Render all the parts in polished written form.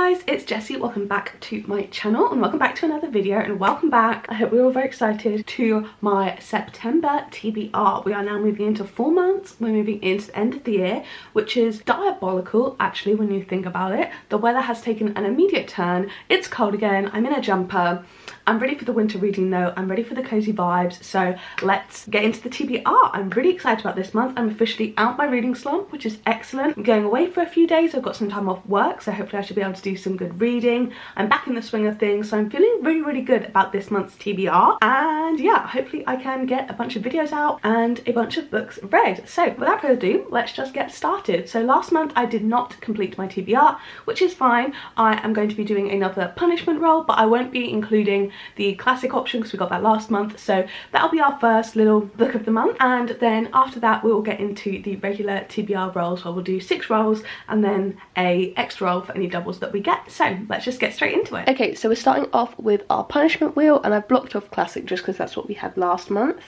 guys, it's Jessie. Welcome back to my channel and welcome back to another video, and welcome back. I hope we're all very excited to my September TBR. We are now moving into 4 months. We're moving into the end of the year, which is diabolical actually when you think about it. The weather has taken an immediate turn. It's cold again. I'm in a jumper. I'm ready for the winter reading though. I'm ready for the cozy vibes, so let's get into the TBR. I'm really excited about this month. I'm officially out my reading slump, which is excellent. I'm going away for a few days. I've got some time off work, so hopefully I should be able to do some good reading. I'm back in the swing of things, so I'm feeling really good about this month's TBR. And yeah, hopefully I can get a bunch of videos out and a bunch of books read. So without further ado, let's just get started. So last month I did not complete my TBR, which is fine. I am going to be doing another punishment roll, but I won't be including the classic option because we got that last month. So that'll be our first little book of the month, and then after that we will get into the regular TBR rolls where we'll do 6 rolls and then a extra roll for any doubles that we get. So let's just get straight into it. Okay, so we're starting off with our punishment wheel, and I've blocked off classic just because that's what we had last month.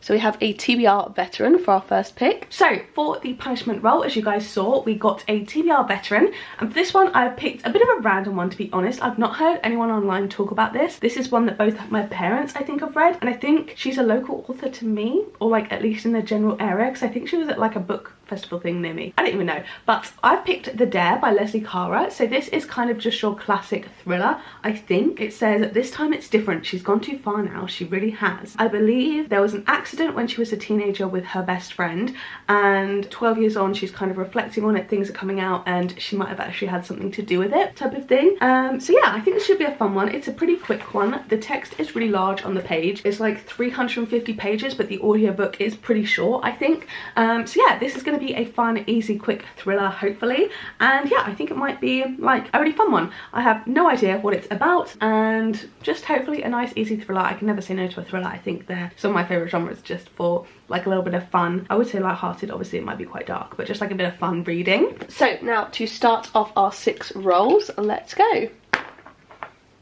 So we have a TBR veteran for our first pick. So for the punishment roll, as you guys saw, we got a TBR veteran. And for this one, I picked a bit of a random one, to be honest. I've not heard anyone online talk about this. This is one that both my parents, I think, have read. And I think she's a local author to me, or like at least in the general area, because I think she was at like a book festival thing near me. I don't even know. But I've picked The Dare by Leslie Cara. So this is kind of just your classic thriller, I think. It says, this time it's different. She's gone too far now. She really has. I believe there was an accident when she was a teenager with her best friend, and 12 years on she's kind of reflecting on it. Things are coming out and she might have actually had something to do with it, type of thing. So yeah, I think this should be a fun one. It's a pretty quick one. The text is really large on the page. It's like 350 pages, but the audiobook is pretty short, I think. So yeah, this is going to be a fun, easy, quick thriller, hopefully. And yeah, I think it might be like a really fun one. I have no idea what it's about, and just hopefully a nice, easy thriller. I can never say no to a thriller. I think they're some of my favourite genres just for like a little bit of fun. I would say light-hearted, obviously it might be quite dark, but just like a bit of fun reading. So now to start off our 6 rolls, let's go.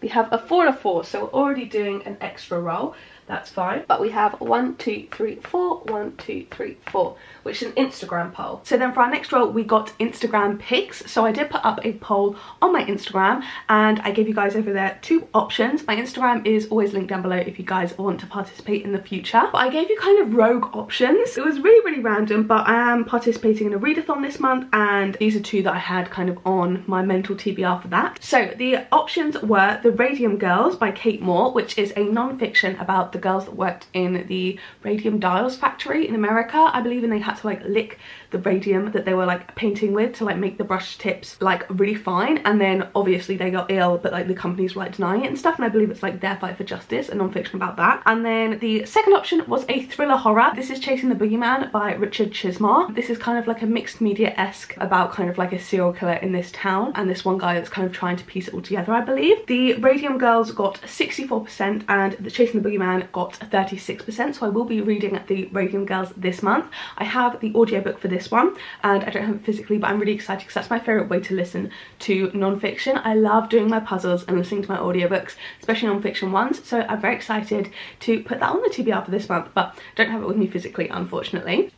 We have a 4 and a 4, so we're already doing an extra roll. That's fine. But we have 1, 2, 3, 4, 1, 2, 3, 4, which is an Instagram poll. So then for our next roll, we got Instagram picks. So I did put up a poll on my Instagram, and I gave you guys over there 2 options. My Instagram is always linked down below if you guys want to participate in the future. But I gave you kind of rogue options. It was really random, but I am participating in a readathon this month, and these are 2 that I had kind of on my mental TBR for that. So the options were The Radium Girls by Kate Moore, which is a non-fiction about the girls that worked in the radium dials factory in America, I believe, and they had to like lick the radium that they were like painting with to like make the brush tips like really fine, and then obviously they got ill, but like the companies were like denying it and stuff, and I believe it's like their fight for justice, a non-fiction about that. And then the second option was a thriller horror. This is Chasing the Boogeyman by Richard Chismar. This is kind of like a mixed media-esque about kind of like a serial killer in this town and this one guy that's kind of trying to piece it all together, I believe. The Radium Girls got 64% and the Chasing the Boogeyman got 36%, so I will be reading The Radium Girls this month. I have the audiobook for this one and I don't have it physically, but I'm really excited because that's my favourite way to listen to non-fiction. I love doing my puzzles and listening to my audiobooks, especially non-fiction ones, so I'm very excited to put that on the TBR for this month, but I don't have it with me physically, unfortunately.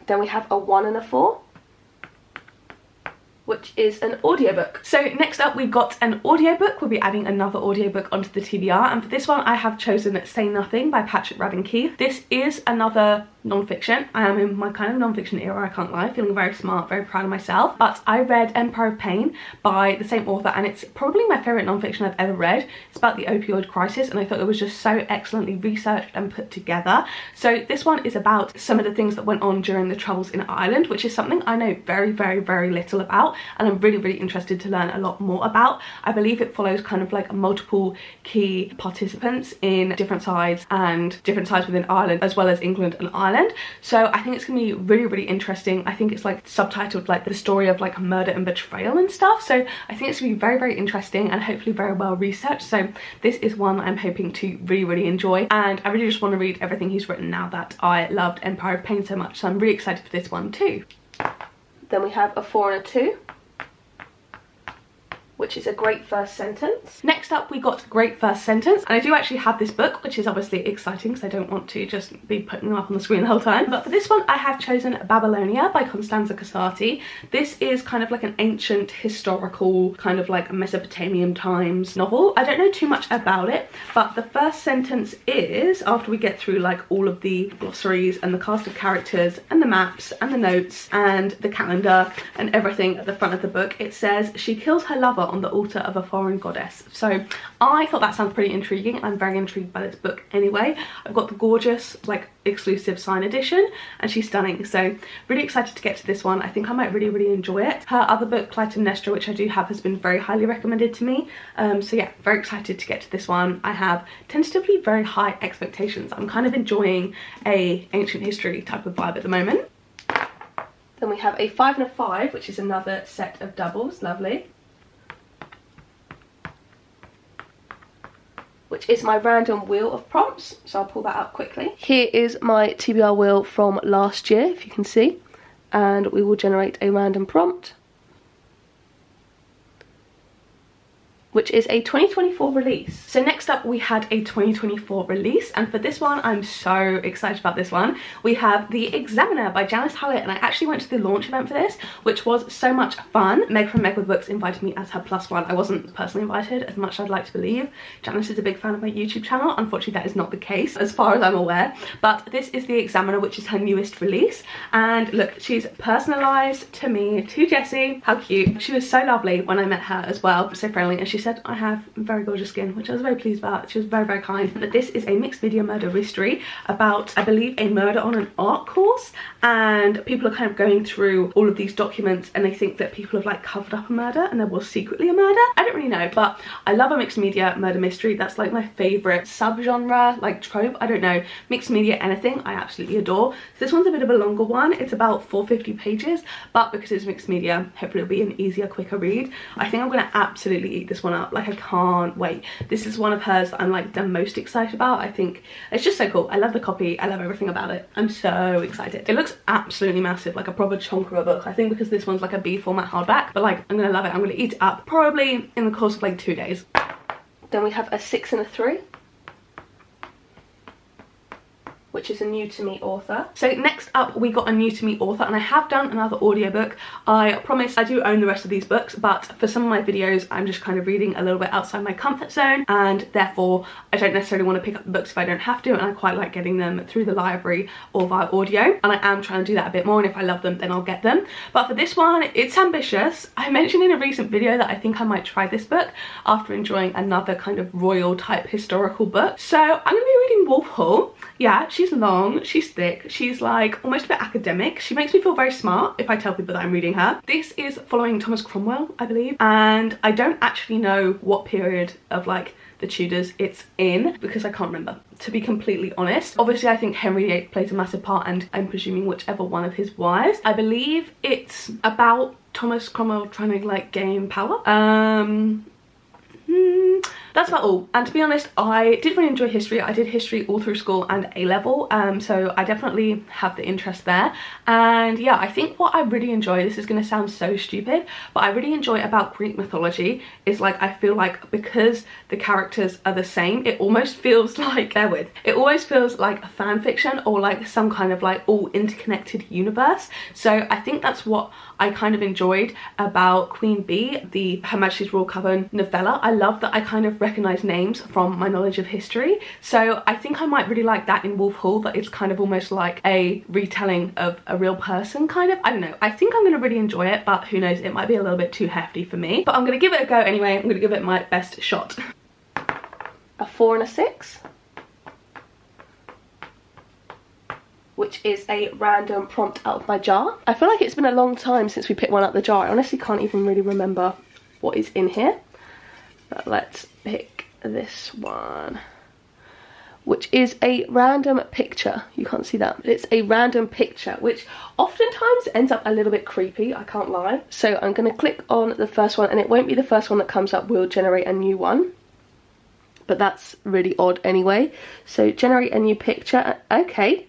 Then we have a 1 and a 4, which is an audiobook. So next up we got an audiobook. We'll be adding another audiobook onto the TBR, and for this one I have chosen Say Nothing by Patrick Radden Keefe. This is another non-fiction. I am in my kind of non-fiction era, I can't lie, feeling very smart, very proud of myself. But I read Empire of Pain by the same author, and it's probably my favourite non-fiction I've ever read. It's about the opioid crisis, and I thought it was just so excellently researched and put together. So this one is about some of the things that went on during the Troubles in Ireland, which is something I know very little about, and I'm really interested to learn a lot more about. I believe it follows kind of like multiple key participants in different sides, and different sides within Ireland as well as England and Ireland. So I think it's gonna be really interesting. I think it's like subtitled like the story of like murder and betrayal and stuff, so I think it's gonna be very interesting and hopefully very well researched. So this is one I'm hoping to really enjoy, and I really just want to read everything he's written now that I loved Empire of Pain so much, so I'm really excited for this one too. Then we have a 4 and a 2, which is a great first sentence. Next up we got great first sentence, and I do actually have this book, which is obviously exciting because I don't want to just be putting them up on the screen the whole time. But for this one I have chosen Babylonia by Constanza Casati. This is kind of like an ancient historical kind of like Mesopotamian times novel. I don't know too much about it, but the first sentence is, after we get through like all of the glossaries and the cast of characters and the maps and the notes and the calendar and everything at the front of the book, it says she kills her lover on the altar of a foreign goddess. So I thought that sounds pretty intriguing. I'm very intrigued by this book anyway. I've got the gorgeous like exclusive sign edition and she's stunning, so really excited to get to this one. I think I might really enjoy it. Her other book, Clytemnestra, which I do have, has been very highly recommended to me, so yeah, very excited to get to this one. I have tentatively very high expectations. I'm kind of enjoying a ancient history type of vibe at the moment. Then we have a 5 and a 5, which is another set of doubles. Lovely. Which is my random wheel of prompts, so I'll pull that up quickly. Here is my TBR wheel from last year, if you can see, and we will generate a random prompt, which is a 2024 release. So next up we had a 2024 release, and for this one I'm so excited about this one. We have The Examiner by Janice Hallett, and I actually went to the launch event for this, which was so much fun. Meg from Meg with Books invited me as her +1. I wasn't personally invited, as much as I'd like to believe. Janice is a big fan of my YouTube channel. Unfortunately that is not the case as far as I'm aware, but this is The Examiner, which is her newest release, and look, she's personalised to me, to Jessie. How cute. She was so lovely when I met her as well, so friendly, and she said I have very gorgeous skin, which I was very pleased about. She was very kind. But this is a mixed media murder mystery about, I believe, a murder on an art course, and people are kind of going through all of these documents and they think that people have like covered up a murder and there was secretly a murder. I don't really know, but I love a mixed media murder mystery. That's like my favorite subgenre, like trope. I don't know, mixed media anything I absolutely adore. So this one's a bit of a longer one. It's about 450 pages, but because it's mixed media, hopefully it'll be an easier, quicker read. I think I'm gonna absolutely eat this one up. Like, I can't wait. This is one of hers that I'm like the most excited about. I think it's just so cool. I love the copy. I love everything about it. I'm so excited. It looks absolutely massive, like a proper chunk of a book. I think because this one's like a B format hardback, but like I'm gonna love it. I'm gonna eat it up probably in the course of like 2 days. Then we have a 6 and a 3, which is a new to me author. So next up we got a new to me author, and I have done another audiobook. I promise I do own the rest of these books, but for some of my videos I'm just kind of reading a little bit outside my comfort zone, and therefore I don't necessarily want to pick up the books if I don't have to, and I quite like getting them through the library or via audio, and I am trying to do that a bit more, and if I love them then I'll get them. But for this one, it's ambitious. I mentioned in a recent video that I think I might try this book after enjoying another kind of royal type historical book. So I'm gonna be reading Wolf Hall. Yeah, she's long, she's thick, she's like almost a bit academic. She makes me feel very smart if I tell people that I'm reading her. This is following Thomas Cromwell, I believe, and I don't actually know what period of like the Tudors it's in because I can't remember, to be completely honest. Obviously I think Henry VIII plays a massive part, and I'm presuming whichever one of his wives. I believe it's about Thomas Cromwell trying to like gain power. That's about all. And to be honest, I did really enjoy history. I did history all through school and A-level, so I definitely have the interest there. And yeah, I think what I really enjoy, this is going to sound so stupid, but I really enjoy about Greek mythology is like, I feel like because the characters are the same, it almost feels like, bear with, it always feels like a fan fiction or like some kind of like all interconnected universe. So I think that's what I kind of enjoyed about Queen Bee, the Her Majesty's Royal Coven novella. I love that I kind of recognise names from my knowledge of history, so I think I might really like that in Wolf Hall, that it's kind of almost like a retelling of a real person kind of. I don't know, I think I'm going to really enjoy it, but who knows, it might be a little bit too hefty for me, but I'm going to give it a go anyway. I'm going to give it my best shot. A 4 and a 6, which is a random prompt out of my jar. I feel like it's been a long time since we picked one out of the jar. I honestly can't even really remember what is in here. But let's pick this one, which is a random picture. You can't see that, but it's a random picture, which oftentimes ends up a little bit creepy, I can't lie. So I'm going to click on the first one, and it won't be the first one that comes up. We'll generate a new one, but that's really odd anyway. So generate a new picture. Okay.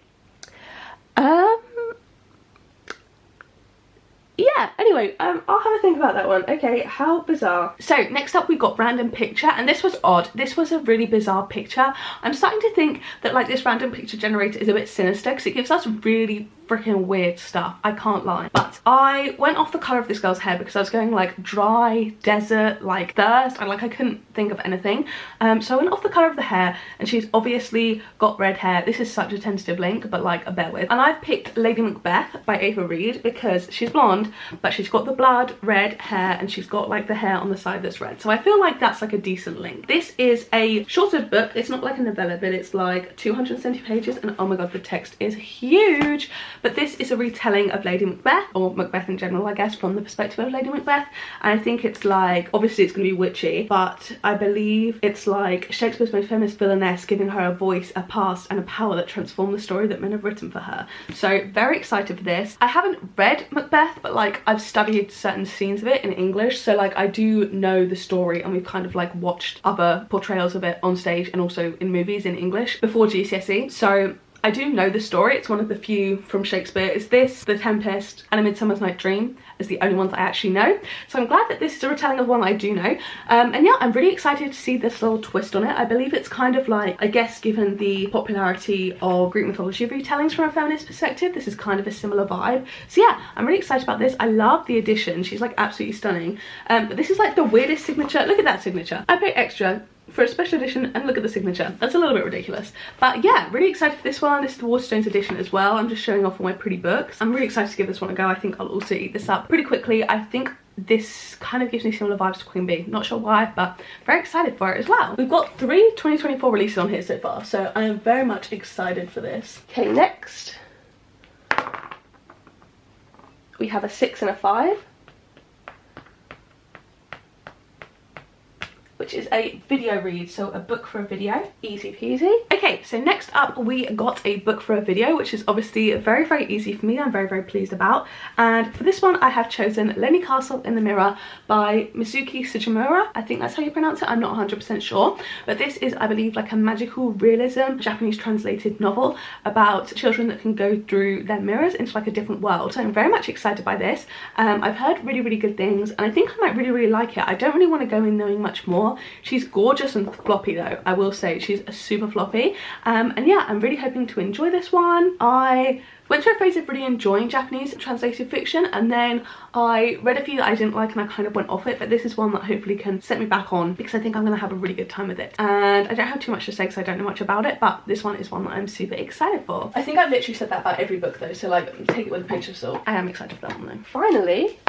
Yeah, yeah, anyway, I'll have a think about that one. Okay, how bizarre. So next up we got random picture, and this was odd. This was a really bizarre picture. I'm starting to think that like this random picture generator is a bit sinister because it gives us really freaking weird stuff, I can't lie. But I went off the colour of this girl's hair because I was going like dry, desert, like thirst, and like I couldn't think of anything. So I went off the colour of the hair, and she's obviously got red hair. This is such a tentative link, but like bear with. And I've picked Lady Macbeth by Ava Reid because she's blonde, but she's got the blood red hair, and she's got like the hair on the side that's red. So I feel like that's like a decent link. This is a shorter book. It's not like a novella, but it's like 270 pages, and oh my god, the text is huge. But this is a retelling of Lady Macbeth, or Macbeth in general, I guess, from the perspective of Lady Macbeth. And I think it's like, obviously it's going to be witchy, but I believe it's like Shakespeare's most famous villainess giving her a voice, a past, and a power that transform the story that men have written for her. So very excited for this. I haven't read Macbeth, but like I've studied certain scenes of it in English, so like I do know the story, and we've kind of like watched other portrayals of it on stage and also in movies in English before GCSE. So I do know the story. It's one of the few from Shakespeare. It's this, The Tempest, and A Midsummer's Night Dream as the only ones I actually know. So I'm glad that this is a retelling of one I do know. And yeah, I'm really excited to see this little twist on it. I believe it's kind of like, I guess given the popularity of Greek mythology retellings from a feminist perspective, this is kind of a similar vibe. So yeah, I'm really excited about this. I love the edition. She's like absolutely stunning. But this is like the weirdest signature. Look at that signature. I paid extra for a special edition, and look at the signature. That's a little bit ridiculous, but yeah, really excited for this one. This is the Waterstones edition as well. I'm just showing off all my pretty books. I'm really excited to give this one a go. I think I'll also eat this up pretty quickly. I think this kind of gives me similar vibes to Queen Bee. Not sure why, but very excited for it as well. We've got 3 2024 releases on here so far, so I am very much excited for this. Okay, next we have a 6 and a 5, which is a video read, so a book for a video, easy peasy. Okay, so next up we got a book for a video, which is obviously very, very easy for me. I'm very, very pleased about. And for this one I have chosen Lenny Castle in the Mirror by Mizuki Sugimura. I think that's how you pronounce it, I'm not 100% sure. But this is, I believe, like a magical realism, Japanese translated novel about children that can go through their mirrors into like a different world. So I'm very much excited by this. I've heard really, really good things, and I think I might really, really like it. I don't really want to go in knowing much more. She's gorgeous and floppy though, I will say. She's a super floppy. And yeah, I'm really hoping to enjoy this one. I went through a phase of really enjoying Japanese translated fiction, and then I read a few that I didn't like and I kind of went off it, but this is one that hopefully can set me back on because I think I'm going to have a really good time with it. And I don't have too much to say because I don't know much about it, but this one is one that I'm super excited for. I think I've literally said that about every book though, so like take it with a pinch of salt. I am excited for that one though. Finally,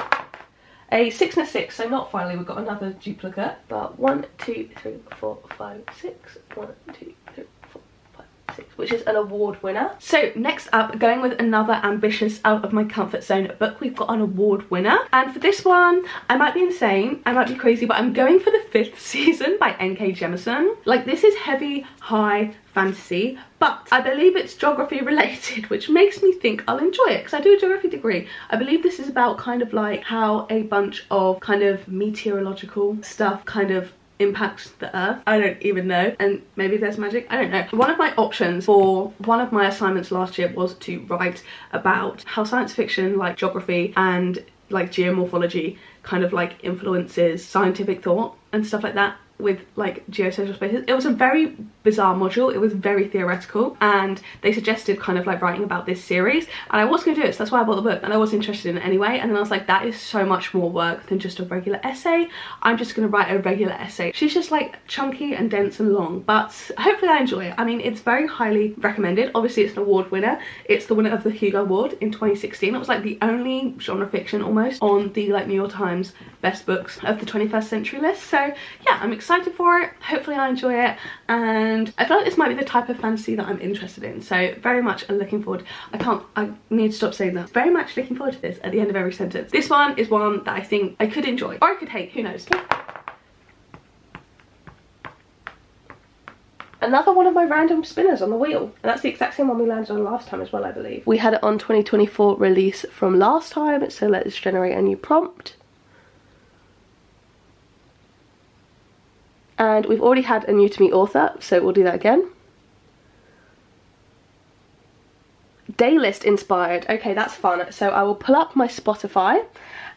a 6 and a 6, so not finally, we've got another duplicate, but 1, 2, 3, 4, 5, 6, 1, 2, 3, 4, 5, 6, which is an award winner. So next up, going with another ambitious out of my comfort zone book, we've got an award winner. And for this one, I might be insane, I might be crazy, but I'm going for the 5th season by N.K. Jemisin. Like, this is heavy, high fantasy, but I believe it's geography related, which makes me think I'll enjoy it because I do a geography degree. I believe this is about kind of like how a bunch of kind of meteorological stuff kind of impacts the earth. I don't even know, and maybe there's magic, I don't know. One of my options for one of my assignments last year was to write about how science fiction like geography and like geomorphology kind of like influences scientific thought and stuff like that with like geosocial spaces. It was a very bizarre module, it was very theoretical, and they suggested kind of like writing about this series, and I was going to do it, so that's why I bought the book, and I was interested in it anyway. And then I was like, that is so much more work than just a regular essay. I'm just going to write a regular essay. She's just like chunky and dense and long, but hopefully I enjoy it. I mean, it's very highly recommended. Obviously it's an award winner. It's the winner of the Hugo Award in 2016. It was like the only genre fiction almost on the like New York Times best books of the 21st century list. So yeah, I'm excited for it. Hopefully I enjoy it, and I feel like this might be the type of fantasy that I'm interested in, so very much looking forward. I need to stop saying that. Very much looking forward to this at the end of every sentence. This one is one that I think I could enjoy, or I could hate, who knows. Another one of my random spinners on the wheel, and that's the exact same one we landed on last time as well, I believe. We had it on 2024 release from last time, so let's generate a new prompt. And we've already had a new to me author, so we'll do that again. Daylist inspired. Okay, that's fun. So I will pull up my Spotify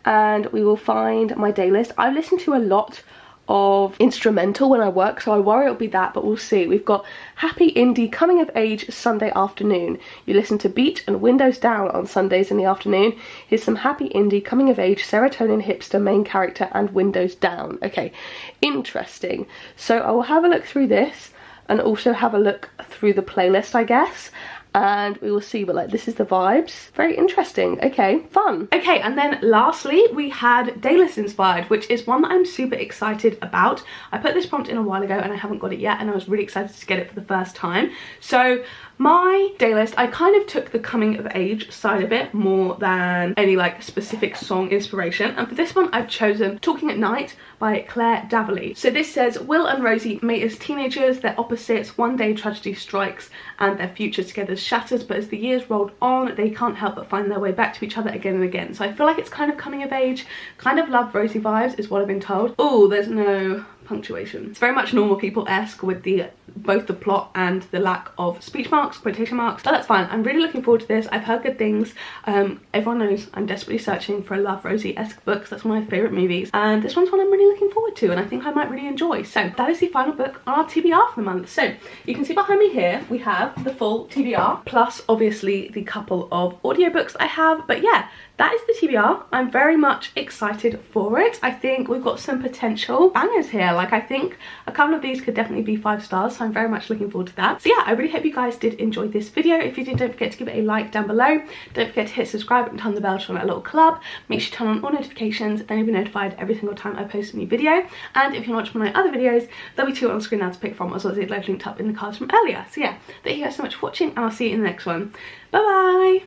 and we will find my Daylist. I listen to a lot of instrumental when I work, so I worry it'll be that, but we'll see. We've got happy indie coming of age Sunday afternoon. You listen to Beat and Windows Down on Sundays in the afternoon. Here's some happy indie coming of age serotonin hipster main character and Windows Down. Okay, interesting. So I will have a look through this and also have a look through the playlist, I guess, and we will see. But like, this is the vibes. Very interesting. Okay, fun. Okay, and then lastly we had Daylist inspired, which is one that I'm super excited about. I put this prompt in a while ago and I haven't got it yet, and I was really excited to get it for the first time. So my Daylist, I kind of took the coming of age side of it more than any like specific song inspiration, and for this one I've chosen Talking at Night by Claire Daverly. So this says, Will and Rosie meet as teenagers, their opposites, one day tragedy strikes and their future together shatters, but as the years rolled on they can't help but find their way back to each other again and again. So I feel like it's kind of coming of age, kind of Love Rosie vibes is what I've been told. Oh, there's no punctuation. It's very much Normal People-esque with the both the plot and the lack of speech marks, quotation marks, but that's fine. I'm really looking forward to this. I've heard good things. Everyone knows I'm desperately searching for a Love Rosie-esque book. That's one of my favourite movies, and this one's one I'm really looking forward to and I think I might really enjoy. So that is the final book on our TBR for the month. So you can see behind me here we have the full TBR plus obviously the couple of audiobooks I have, but yeah, that is the TBR. I'm very much excited for it. I think we've got some potential bangers here. Like, I think a couple of these could definitely be 5 stars, so I'm very much looking forward to that. So yeah, I really hope you guys did enjoy this video. If you did, don't forget to give it a like down below. Don't forget to hit subscribe and turn the bell to join our little club. Make sure to turn on all notifications, then you'll be notified every single time I post a new video. And if you watch one of my other videos, there'll be 2 on the screen now to pick from, as well as the live linked up in the cards from earlier. So yeah, thank you guys so much for watching, and I'll see you in the next one. Bye bye!